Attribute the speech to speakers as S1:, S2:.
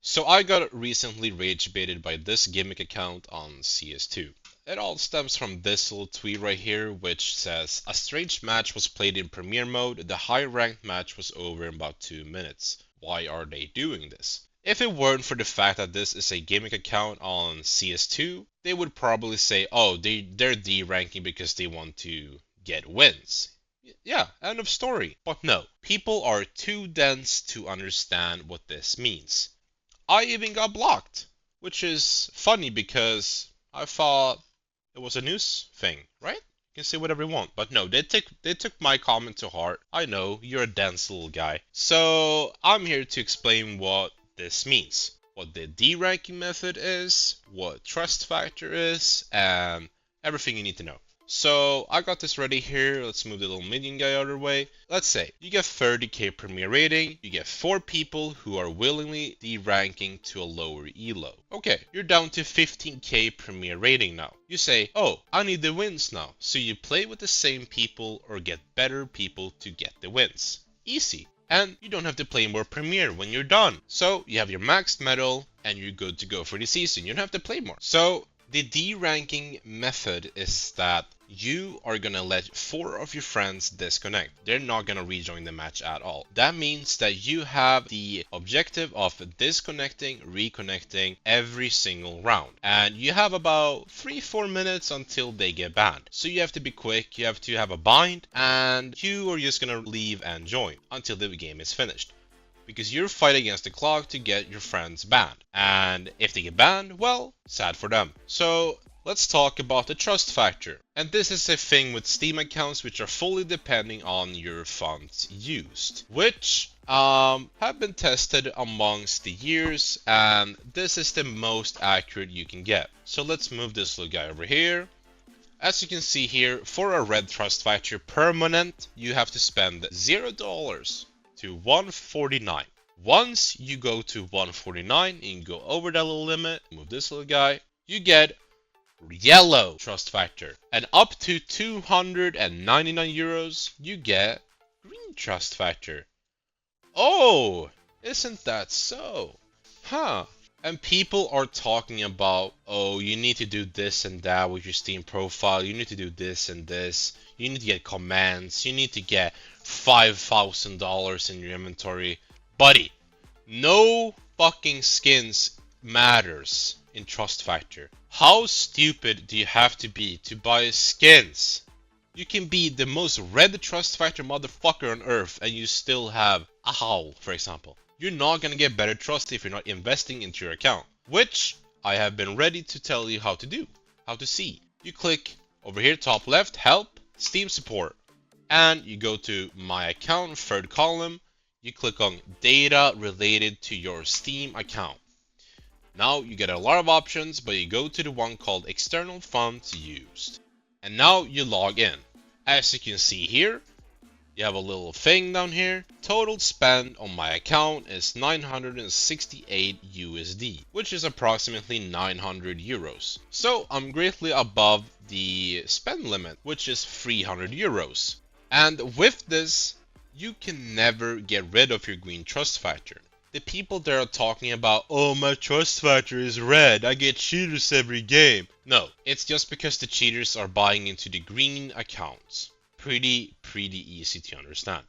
S1: So I got recently rage baited by this gimmick account on CS2. It all stems from this little tweet right here, which says, a strange match was played in Premier Mode, the high ranked match was over in about 2 minutes. Why are they doing this? If it weren't for the fact that this is a gimmick account on CS2, they would probably say, oh, they're deranking because they want to get wins. Yeah, end of story. But no, people are too dense to understand what this means. I even got blocked, which is funny because I thought it was a news thing, right? You can say whatever you want, but no, they took my comment to heart. I know you're a dense little guy, so I'm here to explain what this means, what the deranking method is, what trust factor is, and everything you need to know. So I got this ready here. Let's move the little minion guy out of the way. Let's say you get 30k premier rating, you get 4 people who are willingly deranking to a lower elo. Okay, you're down to 15k premier rating now. You say, oh, I need the wins now. So you play with the same people or get better people to get the wins. Easy. And you don't have to play more Premier when you're done. So you have your maxed medal and you're good to go for the season. You don't have to play more. So the deranking method is that you are gonna let 4 of your friends disconnect. They're not gonna rejoin the match at all. That means that you have the objective of disconnecting, reconnecting every single round. And you have about 3-4 minutes until they get banned. So you have to be quick, you have to have a bind, and you are just gonna leave and join until the game is finished. Because you're fighting against the clock to get your friends banned. And if they get banned, well, sad for them. So let's talk about the trust factor. And this is a thing with Steam accounts which are fully depending on your funds used, which have been tested amongst the years, and this is the most accurate you can get. So let's move this little guy over here. As you can see here, for a red trust factor permanent, you have to spend $0 to 149. Once you go to 149 and you go over that little limit, move this little guy, you get yellow trust factor. And up to 299 euros, you get green trust factor. Oh, isn't that so? Huh. And people are talking about, oh, you need to do this and that with your Steam profile. You need to do this and this. You need to get commands. You need to get $5,000 in your inventory. Buddy, no fucking skins matters in trust factor. How stupid do you have to be to buy skins? You can be the most red trust factor motherfucker on earth and you still have a howl, for example. You're not gonna get better trust if you're not investing into your account, which I have been ready to tell you how to do, how to see. You click over here, top left, help, Steam support, and you go to my account, third column, you click on data related to your Steam account. Now you get a lot of options, but you go to the one called external funds used. And now you log in. As you can see here, you have a little thing down here. Total spend on my account is 968 USD, which is approximately 900 euros. So I'm greatly above the spend limit, which is 300 euros. And with this, you can never get rid of your green trust factor. The people that are talking about, oh, my trust factor is red, I get cheaters every game. No, it's just because the cheaters are buying into the green accounts. Pretty easy to understand.